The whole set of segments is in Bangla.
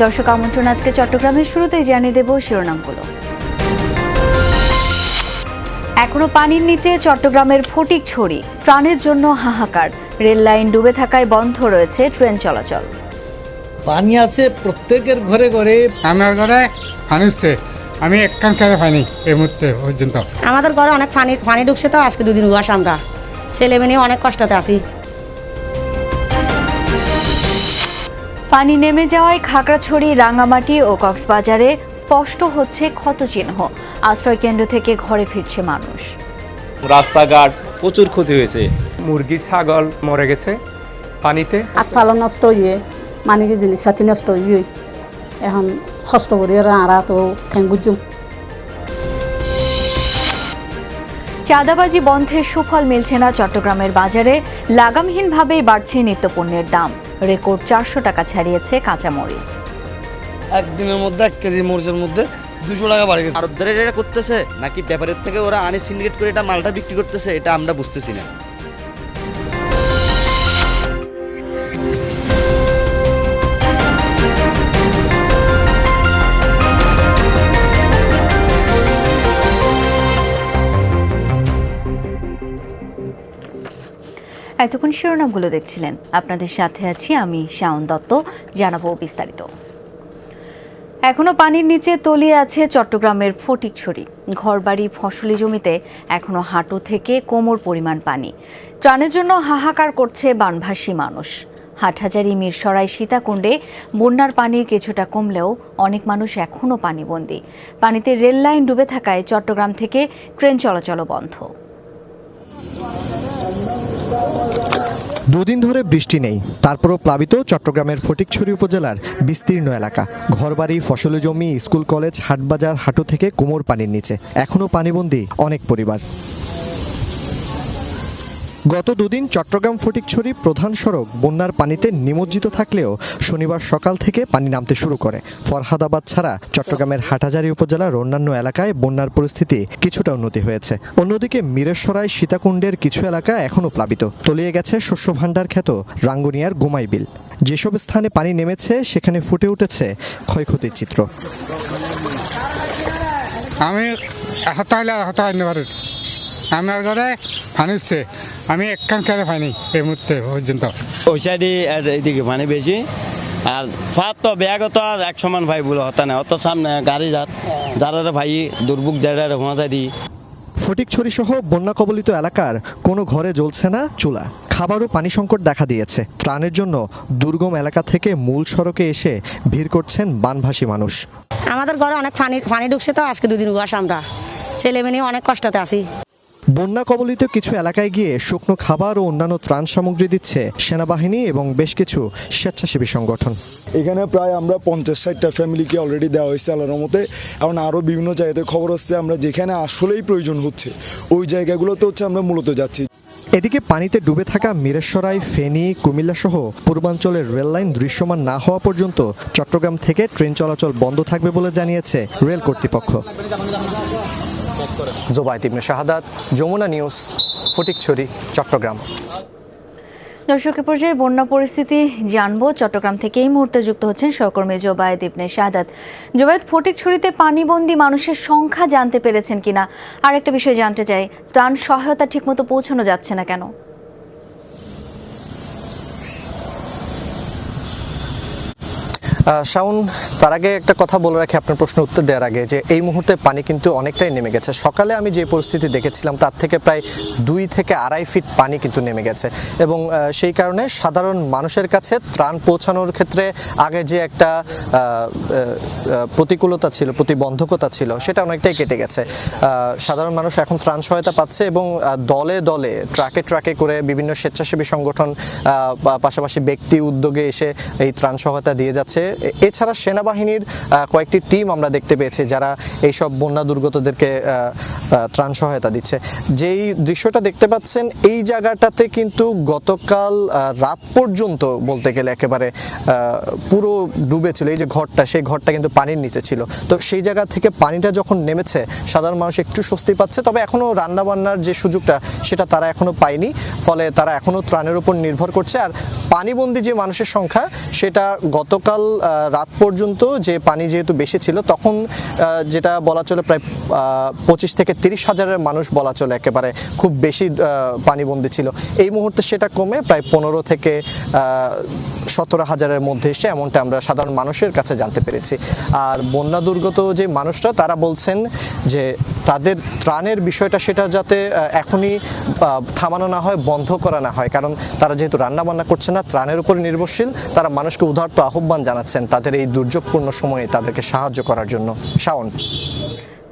দর্শক আমন্ত্রণ আজকে চট্টগ্রামের শুরুতেই জানিয়ে দেব শিরোনামগুলো। এখনো পানির নিচে চট্টগ্রামের ফটিকছড়ি, ত্রাণের জন্য হাহাকার। রেল লাইন ডুবে থাকায় বন্ধ রয়েছে ট্রেন চলাচল। পানি আছে প্রত্যেকের ঘরে ঘরে। আমার ঘরে পানি উঠছে, আমি একখান খেলে পানি এই মুহূর্তে পর্যন্ত। আমাদের ঘরে অনেক পানি ঢুকছে, তো আজকে দুদিন উয়াস আমরা ছেলে মেয়ে অনেক কষ্টতে আছি। পানি নেমে যাওয়ায় খাগড়াছড়ি, রাঙ্গামাটি ও কক্সবাজারে স্পষ্ট হচ্ছে ক্ষতচিহ্ন। আশ্রয় কেন্দ্র থেকে ঘরে ফিরছে মানুষ। রাস্তাঘাট প্রচুর ক্ষতি হয়েছে। মুরগি ছাগল মরে গেছে পানিতে। আতফালন নষ্ট হয়ে মানিকে জিনিস সাথে নষ্ট হয়ে এখন কষ্ট করে আরা তো খেঙ্গুজুম। চাঁদাবাজি বন্ধের সুফল মিলছে না চট্টগ্রামের বাজারে। লাগামহীনভাবেই বাড়ছে নিত্যপণ্যের দাম। রেকর্ড 400 টাকা ছাড়িয়েছে কাঁচামরিচ। একদিনের মধ্যে 1 কেজি মরিচের মধ্যে 200 টাকা বাড়ে গেছে। আরবদারে এটা করতেছে নাকি ব্যাপারের থেকে ওরা আনে সিন্ডিকেট করে এটা মালটা বিক্রি করতেছে, এটা আমরা বুঝতেছি না। এতক্ষণ শিরোনামগুলো দেখছিলেন, আপনাদের সাথে আছি আমি শাওন দত্ত। জানাবো বিস্তারিত। এখনো পানির নিচে তলিয়ে আছে চট্টগ্রামের ফটিকছড়ি। ঘরবাড়ি, ফসলি জমিতে এখনো হাঁটু থেকে কোমর পরিমাণ পানি। ত্রাণের জন্য হাহাকার করছে বানভাসী মানুষ। হাটহাজারী, মিরসরাই, সীতাকুণ্ডে বন্যার পানি কিছুটা কমলেও অনেক মানুষ এখনও পানিবন্দী। পানিতে রেল লাইন ডুবে থাকায় চট্টগ্রাম থেকে ট্রেন চলাচলও বন্ধ। দুদিন ধরে বৃষ্টি নেই, তারপরও প্লাবিত চট্টগ্রামের ফটিকছড়ি উপজেলার বিস্তীর্ণ এলাকা। ঘরবাড়ি, ফসলি জমি, স্কুল, কলেজ, হাটবাজার হাঁটু থেকে কোমর পানির নিচে। এখনও পানিবন্দী অনেক পরিবার। গত দুদিন চট্টগ্রাম ফটিকছড়ি প্রধান সড়ক বন্যার পানিতে নিমজ্জিত থাকলেও শনিবার সকাল থেকে পানি নামতে শুরু করে। ফরহাদাবাদ ছাড়া চট্টগ্রামের হাটহাজারী উপজেলার অন্যান্য এলাকায় বন্যার পরিস্থিতি কিছুটা উন্নতি হয়েছে। অন্যদিকে মিরেশ্বরাই, সীতাকুণ্ডের কিছু এলাকা এখনও প্লাবিত। তলিয়ে গেছে শস্য ভাণ্ডার খ্যাত রাঙ্গুনিয়ার গোমাই বিল। যেসব স্থানে পানি নেমেছে সেখানে ফুটে উঠেছে ক্ষয়ক্ষতির চিত্র। আমি আমার ঘরে পানি উঠছে, আমি একখান খেলে পানি এই মুহূর্তে পর্যন্ত। ওই সাইডে এইদিকে পানি বেশি, আর ফাত তো ব্যাগ তো আর এক সমান ভাই বলে হতা না, অত সামনে গাড়ি যারা ভাই দুর্ভোগ দেড় ঘুমাতে দিই। ফটিকছড়ি সহ বন্যা কবলিত এলাকার কোনো ঘরে জ্বলছে না চুলা। খাবার ও পানি সংকট দেখা দিয়েছে। ত্রাণের জন্য দুর্গম এলাকা থেকে মূল সড়কে এসে ভিড় করছেন বানভাসী মানুষ। আমাদের ঘরে অনেক পানি ঢুকছে, তো আজকে দুদিন উয়াস আমরা ছেলে মেয়ে অনেক কষ্টতে আছি। বন্যা কবলিত কিছু এলাকায় গিয়ে শুকনো খাবার ও অন্যান্য ত্রাণ সামগ্রী দিচ্ছে সেনাবাহিনী এবং বেশ কিছু স্বেচ্ছাসেবী সংগঠন। এখানে প্রায় আমরা 50-60টা ফ্যামিলিকে অলরেডি দেওয়া হয়েছে আল্লাহর মতে। এখন আরও বিভিন্ন জায়গাতে খবর হচ্ছে, আমরা যেখানে আসলেই প্রয়োজন হচ্ছে ওই জায়গাগুলোতে হচ্ছে আমরা মূলত যাচ্ছি। এদিকে পানিতে ডুবে থাকা মিরেশ্বরাই, ফেনী, কুমিল্লা সহ পূর্বাঞ্চলের রেললাইন দৃশ্যমান না হওয়া পর্যন্ত চট্টগ্রাম থেকে ট্রেন চলাচল বন্ধ থাকবে বলে জানিয়েছে রেল কর্তৃপক্ষ। জোবায়েদ ইবনে শাহাদাত, যমুনা নিউজ, ফটিকছড়ি, চট্টগ্রাম। দর্শকের পর্যায়ে বন্যা পরিস্থিতি জানবো। চট্টগ্রাম থেকে এই মুহূর্তে যুক্ত হচ্ছেন সহকর্মী জোবায়েদ ইবনে শাহাদাত। জোবায়েদ, ফটিকছড়িতে পানিবন্দী মানুষের সংখ্যা জানতে পেরেছেন কিনা? আর একটা বিষয় জানতে চাই, ত্রাণ সহায়তা ঠিকমতো পৌঁছানো যাচ্ছে না কেন? শাওন, তার আগে একটা কথা বলে রাখি আপনার প্রশ্নের উত্তর দেওয়ার আগে, যে এই মুহূর্তে পানি কিন্তু অনেকটাই নেমে গেছে। সকালে আমি যে পরিস্থিতি দেখেছিলাম তার থেকে প্রায় 2 থেকে 2.5 ফিট পানি কিন্তু নেমে গেছে, এবং সেই কারণে সাধারণ মানুষের কাছে ত্রাণ পৌঁছানোর ক্ষেত্রে আগে যে একটা প্রতিকূলতা ছিল, প্রতিবন্ধকতা ছিল, সেটা অনেকটাই কেটে গেছে। সাধারণ মানুষ এখন ত্রাণ সহায়তা পাচ্ছে এবং দলে দলে ট্রাকে ট্রাকে করে বিভিন্ন স্বেচ্ছাসেবী সংগঠন পাশাপাশি ব্যক্তি উদ্যোগে এসে এই ত্রাণ সহায়তা দিয়ে যাচ্ছে। এছাড়া সেনাবাহিনীর কয়েকটি টিম আমরা দেখতে পেয়েছি যারা এইসব বন্যা দুর্গতদেরকে ত্রাণ সহায়তা দিচ্ছে। যেই দৃশ্যটা দেখতে পাচ্ছেন এই জায়গাটাতে কিন্তু গতকাল রাত পর্যন্ত বলতে গেলে একেবারে পুরো ডুবেছিল। এই যে ঘরটা, সেই ঘরটা কিন্তু পানির নিচে ছিল। তো সেই জায়গা থেকে পানিটা যখন নেমেছে সাধারণ মানুষ একটু স্বস্তি পাচ্ছে, তবে এখনও রান্নাবান্নার যে সুযোগটা সেটা তারা এখনও পায়নি, ফলে তারা এখনও ত্রাণের উপর নির্ভর করছে। আর পানিবন্দী যে মানুষের সংখ্যা সেটা গতকাল রাত পর্যন্ত যে পানি যেহেতু বেশি ছিল তখন যেটা বলা চলে প্রায় 25 থেকে 30 হাজারের মানুষ বলা চলে একেবারে খুব বেশি পানিবন্দী ছিল। এই মুহূর্তে সেটা কমে প্রায় 15 থেকে 17 হাজারের মধ্যে এসে, এমনটা আমরা সাধারণ মানুষের কাছে জানতে পেরেছি। আর বন্যা দুর্গত যে মানুষরা তারা বলছেন যে তাদের ত্রাণের বিষয়টা সেটা যাতে এখনই থামানো না হয়, বন্ধ করা না হয়, কারণ তারা যেহেতু রান্না বান্না করছে না, ত্রাণের উপর নির্ভরশীল, তারা মানুষকে উদারত আহ্বান জানাচ্ছেন তাদের এই দুর্যোগপূর্ণ সময়ে তাদেরকে সাহায্য করার জন্য। শাওন।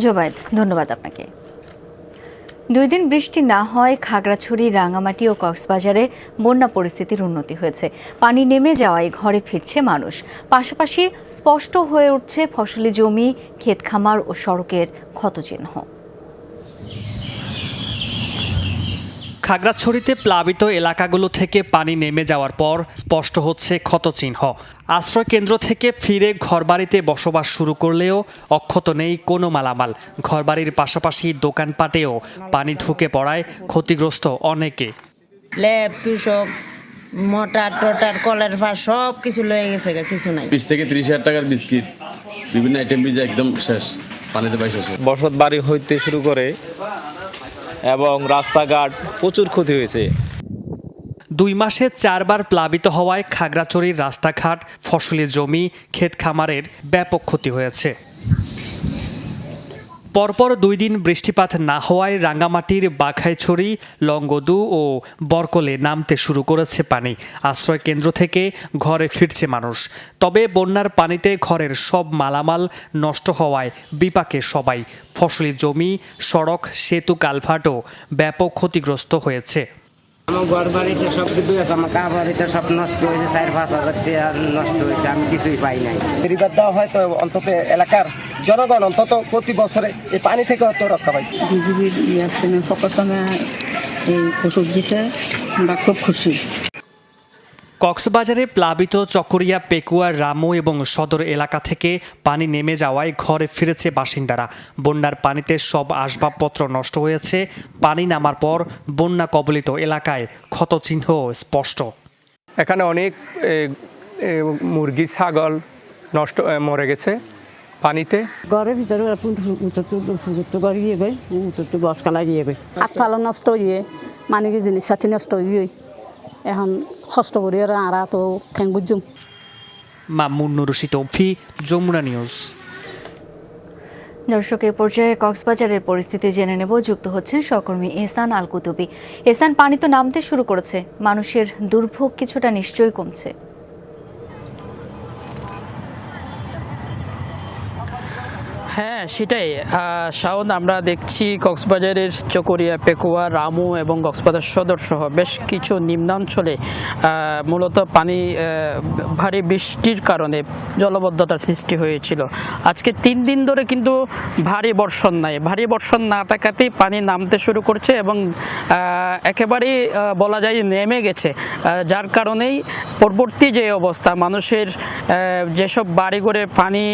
জোবায়েদ, ধন্যবাদ আপনাকে। 2 দিন বৃষ্টি না হয় খাগড়াছড়ি, রাঙামাটি ও কক্সবাজারে বন্যা পরিস্থিতির উন্নতি হয়েছে। পানি নেমে যাওয়ায় ঘরে ফিরছে মানুষ, পাশাপাশি স্পষ্ট হয়ে উঠছে ফসলি জমি, ক্ষেত খামার ও সড়কের ক্ষতচিহ্ন। খাগড়াছড়িতে প্লাবিত এলাকাগুলো থেকে পানি নেমে যাওয়ার পর স্পষ্ট হচ্ছে ক্ষতচিহ্ন। আশ্রয় কেন্দ্র থেকে ফিরে ঘরবাড়িতে বসবাস শুরু করলেও অক্ষত নেই কোনো মালামাল। ঘরবাড়ির পাশাপাশি দোকানপাটেও পানি ঢুকে পড়ায় ক্ষতিগ্রস্ত অনেকে। ল্যাব, তুষক, মোটার টোটার, কলের ভার সব কিছু লয়ে গেছে, কিছু নাই। 20 থেকে 30 হাজার টাকার বিস্কিট, বিভিন্ন আইটেম ভিজে একদম শেষ, পানিতে পাই শেষ। বসত বাড়ি হইতে শুরু করে এবং রাস্তাঘাট প্রচুর ক্ষতি হয়েছে। 2 মাসে 4 বার প্লাবিত হওয়ায় খাগড়াছড়ির রাস্তাঘাট, ফসলি জমি, ক্ষেত খামারের ব্যাপক ক্ষতি হয়েছে। পরপর 2 দিন বৃষ্টিপাত না হওয়ায় রাঙ্গামাটির বাঘাইছড়ি, লংগদু ও বরকলে নামতে শুরু করেছে পানি। আশ্রয় কেন্দ্র থেকে ঘরে ফিরছে মানুষ। তবে বন্যার পানিতে ঘরের সব মালামাল নষ্ট হওয়ায় বিপাকে সবাই। ফসলি জমি, সড়ক, সেতু, কালভার্টও ব্যাপক ক্ষতিগ্রস্ত হয়েছে। আমার ঘর বাড়িতে সব কিছু আছে, আমার কা বাড়িতে সব নষ্ট হয়েছে, 4-5 হাজার টাকা নষ্ট হয়েছে, আমি কিছুই পাই নাই। ফেরিঘাট দেওয়া হয় তো অন্তত এলাকার জনগণ অন্তত প্রতি বছরে এই পানি থেকে হয়তো রক্ষা পাই। বিজিবির ফকসমে এই ওষুধ দিতে আমরা খুব খুশি। কক্সবাজারে প্লাবিত চকরিয়া, পেকুয়া, রামু এবং সদর এলাকা থেকে পানি নেমে যাওয়ায় ঘরে ফিরেছে বাসিন্দারা। বন্যার পানিতে সব আসবাবপত্র নষ্ট হয়েছে। পানি নামার পর বন্যা কবলিত এলাকায় ক্ষতচিহ্ন স্পষ্ট। এখানে অনেক মুরগি, ছাগল নষ্ট মরে গেছে পানিতে। ঘরের ভিতরে গছকালা দিয়ে হাত পালো নষ্ট হয়ে মানে কি জিনিস সাথে নষ্ট হয়ে এখন কষ্ট করি আরা তো খ্যাং বুঝুম। মামুন নুরুশি তৌফি, যমুনা নিউজ। দর্শক, এই পর্যায়ে কক্সবাজারের পরিস্থিতি জেনে নেব। যুক্ত হচ্ছেন সহকর্মী এহসান আল কুতুবি। এহসান, পানি তো নামতে শুরু করেছে, মানুষের দুর্ভোগ কিছুটা নিশ্চয়ই কমছে। হ্যাঁ, সেটাই শাওন। আমরা দেখছি কক্সবাজারের চকরিয়া, পেকুয়া, রামু এবং কক্সবাজার সদর সহ বেশ কিছু নিম্নাঞ্চলে মূলত পানি ভারী বৃষ্টির কারণে জলবদ্ধতার সৃষ্টি হয়েছিল। আজকে 3 দিন ধরে কিন্তু ভারী বর্ষণ নাই। ভারী বর্ষণ না থাকাতেই পানি নামতে শুরু করছে এবং একেবারেই বলা যায় নেমে গেছে, যার কারণেই পরবর্তী যে অবস্থা, মানুষের যেসব বাড়িঘরে পানি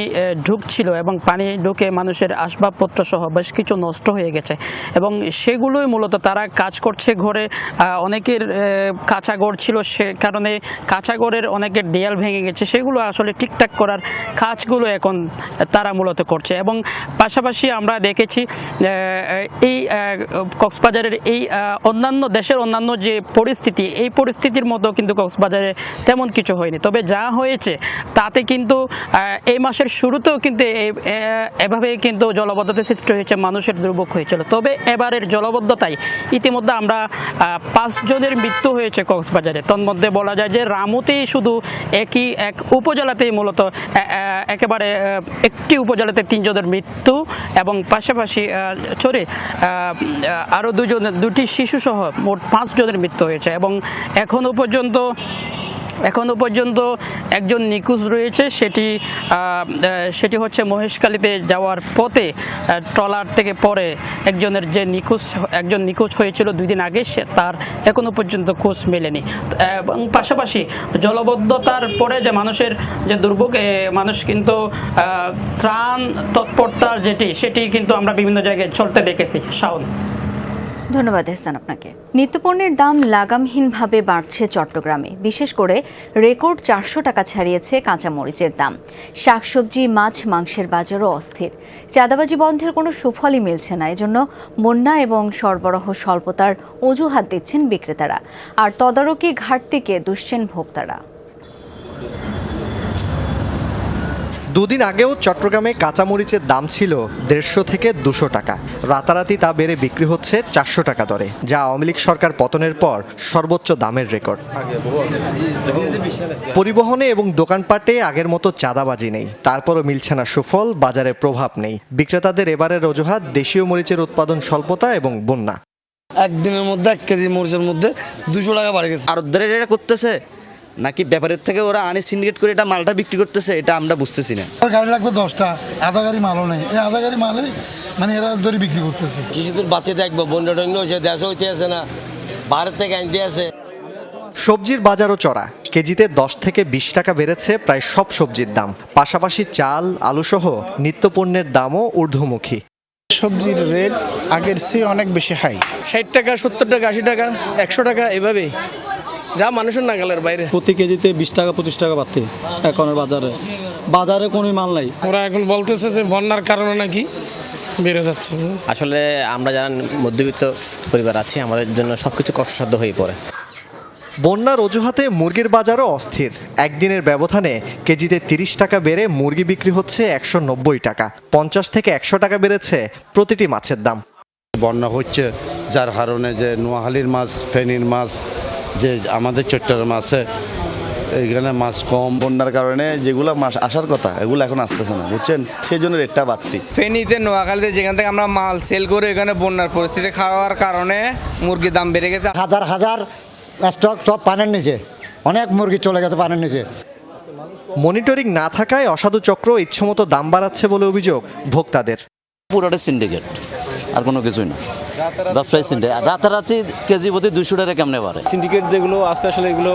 ঢুকছিল এবং পানি ঢুকে মানুষের আসবাবপত্র সহ বেশ কিছু নষ্ট হয়ে গেছে এবং সেগুলোই মূলত তারা কাজ করছে ঘরে। অনেকের কাঁচা ঘর ছিল, সে কারণে কাঁচা ঘরের অনেকের দেয়াল ভেঙে গেছে, সেগুলো আসলে ঠিকঠাক করার কাজগুলো এখন তারা মূলত করছে। এবং পাশাপাশি আমরা দেখেছি এই কক্সবাজারের এই অন্যান্য দেশের অন্যান্য যে পরিস্থিতি, এই পরিস্থিতির মতো কিন্তু কক্সবাজারে তেমন কিছু হয়নি। তবে যা হয়েছে তাতে কিন্তু এই মাসের শুরুতেও কিন্তু এভাবে কিন্তু জলবদ্ধতা সৃষ্টি হয়েছে, মানুষের দুর্ভোগ হয়েছিল। তবে এবারের জলবদ্ধতায় ইতিমধ্যে আমরা 5 জনের মৃত্যু হয়েছে কক্সবাজারে। তন্মধ্যে বলা যায় যে রামুতেই শুধু এক উপজেলাতেই মূলত একেবারে একটি উপজেলাতে 3 জনের মৃত্যু এবং পাশাপাশি আরও 2টি শিশু সহ মোট 5 জনের মৃত্যু হয়েছে এবং এখনো পর্যন্ত একজন নিখোঁজ রয়েছে। সেটি হচ্ছে মহেশখালীতে যাওয়ার পথে ট্রলার থেকে পরে একজন নিখোঁজ হয়েছিল 2 দিন আগে, তার এখনো পর্যন্ত খোঁজ মেলেনি। এবং পাশাপাশি জলবদ্ধতার পরে যে মানুষের যে দুর্ভোগ, মানুষ কিন্তু ত্রাণ তৎপরতার সেটি কিন্তু আমরা বিভিন্ন জায়গায় চলতে দেখেছি। শাওন। ধন্যবাদ এহসান আপনাকে। নিত্যপণ্যের দাম লাগামহীনভাবে বাড়ছে চট্টগ্রামে। বিশেষ করে রেকর্ড 400 টাকা ছাড়িয়েছে কাঁচামরিচের দাম। শাকসবজি, মাছ, মাংসের বাজারও অস্থির। চাঁদাবাজি বন্ধের কোনো সুফলই মিলছে না। এজন্য বন্যা এবং সরবরাহ স্বল্পতার অজুহাত দিচ্ছেন বিক্রেতারা, আর তদারকি ঘাটতিকে দুষছেন ভোক্তারা। দুদিন আগেও চট্টগ্রামে কাঁচামরিচের দাম ছিল 150 থেকে 200 টাকা। রাতারাতি তা বেড়ে বিক্রি হচ্ছে 400 টাকা দরে, যা আওয়ামী লীগ সরকার পতনের পর সর্বোচ্চ দামের রেকর্ড। পরিবহনে এবং দোকানপাটে আগের মতো চাঁদাবাজি নেই, তারপরও মিলছে না সুফল, বাজারে প্রভাব নেই। বিক্রেতাদের এবারের অজুহাত দেশীয় মরিচের উৎপাদন স্বল্পতা এবং বন্যা। একদিনের মধ্যে 1 কেজি মরিচের মধ্যে 200 টাকা বাড়ে গেছে। আড়তদারে এটা করতেছে নাকি ব্যাপারের থেকে ওরা আনে সিন্ডিকেট করে এটা মালটা বিক্রি করতেছে, এটা আমরা বুঝতেছি না। গাড়ি লাগবে 10টা, আধা গাড়ি মালও নেই। এই আধা গাড়ি মালে মানে এরা ধরে বিক্রি করতেছে। কিছুদিন বাতি দেখবো, বন্যা টন্য হয়েছে, দেশ হইতে আছে না, বাইরের থেকে আনতে আছে। সবজির বাজারও চড়া। কেজিতে 10 থেকে 20 টাকা বেড়েছে প্রায় সব সবজির দাম। পাশাপাশি চাল, আলুসহ নিত্যপণ্যের দামও ঊর্ধ্বমুখী। সবজির রেট আগের চেয়ে অনেক বেশি হাই। 60 টাকা, 70 টাকা, 80 টাকা, 100 টাকা, এভাবেই যা মানুষের নাগালের বাইরে। প্রতি কেজিতে 20 টাকা 25 টাকা বাড়তে এখন বাজারে কোনো মাল নাই। ওরা এখন বলতেছে যে বন্যার কারণে নাকি বেড়ে যাচ্ছে। আসলে আমরা যারা মধ্যবিত্ত পরিবার আছি, আমাদের জন্য সবকিছু কষ্টসাধ্য হয়ে পড়ে। বন্যার অজুহাতে মুরগির বাজারও অস্থির। একদিনের ব্যবধানে কেজিতে 30 টাকা বেড়ে মুরগি বিক্রি হচ্ছে 190 টাকা। 50 থেকে 100 টাকা বেড়েছে প্রতিটি মাছের দাম। বন্যা হচ্ছে, যার কারণে যে নোয়াখালীর মাছ, ফেনীর মাছ, যে আমাদের চট্টগ্রাম মাছে এইখানে মাছ কম। বন্যার কারণে যেগুলো মাছ আসার কথা এগুলো এখন আসতেছে না, বুঝছেন, সেই জন্য রেটটা বাড়তি। ফেনীতে, নোয়াখালীতে যেখান থেকে আমরা মাল সেল করে এখানে বন্যার পরিস্থিতি খাওয়ার কারণে মুরগির দাম বেড়ে গেছে। হাজার হাজার স্টক সব পানের নিচে, অনেক মুরগি চলে গেছে পানের নিচে। মনিটরিং না থাকায় অসাধু চক্র ইচ্ছামতো দাম বাড়াচ্ছে বলে অভিযোগ ভোক্তাদের। পুরোটা সিন্ডিকেট, আর কোনো কিছুই না। ব্যবসায়ী সিন্ডিকেট রাতারাতি কেজি প্রতি 200 টাকা কেমনে বাড়ে। সিন্ডিকেট যেগুলো আছে, আসলে এগুলো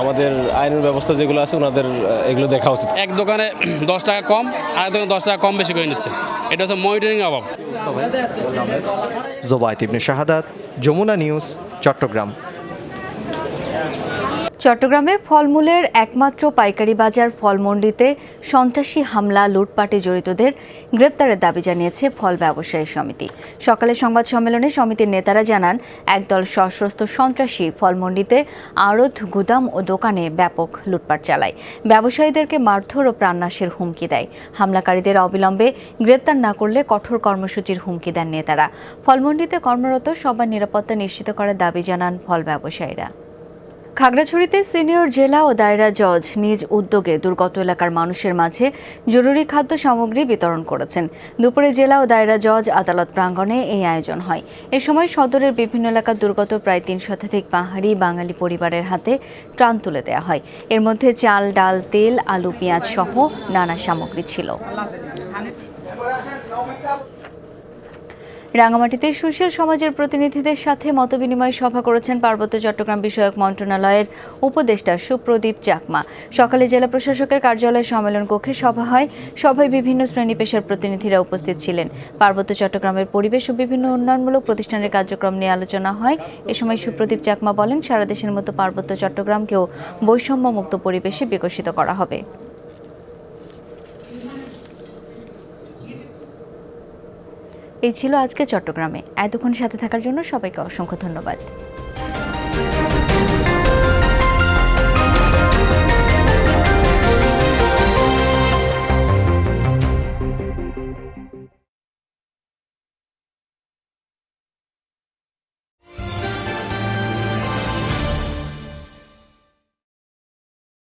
আমাদের আইনের ব্যবস্থা যেগুলো আছে ওনাদের এগুলো দেখা উচিত। এক দোকানে 10 টাকা কম, আর দোকানে 10 টাকা কম বেশি করে নিচ্ছে। এটা হচ্ছে মনিটরিং অভাব। জোবায়েত ইবনে শাহাদাত, যমুনা নিউজ, চট্টগ্রাম। চট্টগ্রামে ফলমূলের একমাত্র পাইকারি বাজার ফলমন্ডিতে সন্ত্রাসী হামলা, লুটপাটে জড়িতদের গ্রেপ্তারের দাবি জানিয়েছে ফল ব্যবসায়ী সমিতি। সকালে সংবাদ সম্মেলনে সমিতির নেতারা জানান, একদল সশস্ত্র সন্ত্রাসী ফলমন্ডিতে আড়ত, গুদাম ও দোকানে ব্যাপক লুটপাট চালায়। ব্যবসায়ীদেরকে মারধর ও প্রাণনাশের হুমকি দেয়। হামলাকারীদের অবিলম্বে গ্রেপ্তার না করলে কঠোর কর্মসূচির হুমকি দেন নেতারা। ফলমন্ডিতে কর্মরত সবার নিরাপত্তা নিশ্চিত করার দাবি জানান ফল ব্যবসায়ীরা। খাগড়াছড়িতে সিনিয়র জেলা ও দায়রা জজ নিজ উদ্যোগে দুর্গত এলাকার মানুষের মাঝে জরুরি খাদ্য সামগ্রী বিতরণ করেছেন। দুপুরে জেলা ও দায়রা জজ আদালত প্রাঙ্গণে এই আয়োজন হয়। এ সময় সদরের বিভিন্ন এলাকার দুর্গত প্রায় 300 শতাধিক পাহাড়ি বাঙালি পরিবারের হাতে ত্রাণ তুলে দেওয়া হয়। এর মধ্যে চাল, ডাল, তেল, আলু, পেঁয়াজ সহ নানা সামগ্রী ছিল। রাঙ্গামাটিতে সুশীল সমাজের প্রতিনিধিদের সাথে মতবিনিময় সভা করেছেন পার্বত্য চট্টগ্রাম বিষয়ক মন্ত্রণালয়ের উপদেষ্টা সুপ্রদীপ চাকমা। সকালে জেলা প্রশাসকের কার্যালয় সম্মেলন কক্ষে সভা হয়। সভায় বিভিন্ন শ্রেণী পেশার প্রতিনিধিরা উপস্থিত ছিলেন। পার্বত্য চট্টগ্রামের পরিবেশ ও বিভিন্ন উন্নয়নমূলক প্রতিষ্ঠানের কার্যক্রম নিয়ে আলোচনা হয়। এ সময় সুপ্রদীপ চাকমা বলেন, সারা দেশের মতো পার্বত্য চট্টগ্রামকেও বৈষম্যমুক্ত পরিবেশে বিকশিত করা হবে। এই ছিল আজকে চট্টগ্রামে। এতক্ষণ সাথে থাকার জন্য সবাইকে অসংখ্য ধন্যবাদ।